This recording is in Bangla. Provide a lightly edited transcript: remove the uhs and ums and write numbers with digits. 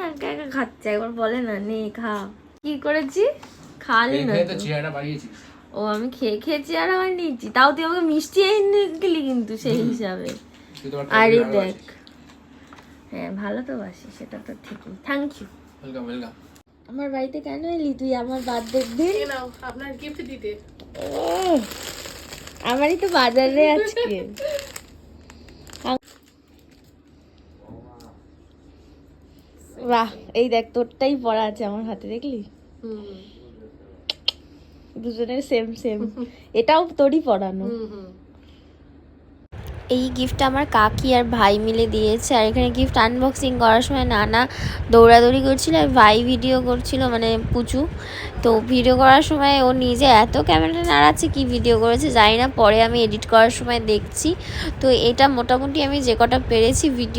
একা একা খাচ্ছে, একবার বলে না নে খা। কি করেছি? খালি না তো চেহারা বাড়িয়েছিস। ও আমি খেয়ে খেয়ে চেহারা বানিয়েছি, তাও তুই আমাকে মিষ্টি এনে গেলি কিন্তু সেই হিসাবে। আরে দেখ, হ্যাঁ ভালো তো বাসি, সেটা তো ঠিকই। Thank you. Welcome welcome. আমার বাড়িতে কেন এলি তুই আমার বার্থডের দিন? আপনার গিফট দিতে। আমারই তো বাজারে আজকে। বাহ, এই দেখ তোরটাই পড়া আছে আমার হাতে, দেখলি? দুজনের সেম সেম। এটাও তোরই পড়ানো। এই গিফটটা আমার কাকি আর ভাই মিলে দিয়েছে। আর এখানে গিফট আনবক্সিং করার সময় নানা দৌড়াদৌড়ি করছিল আর ভাই ভিডিও করছিল, মানে পুচু। তো ভিডিও করার সময় ও নিজে এত ক্যামেরাটা নাড়াচ্ছে, কি ভিডিও করেছে জানি না, পরে আমি এডিট করার সময় দেখছি। তো এটা মোটামুটি আমি যে কটা পেরেছি ভিডিও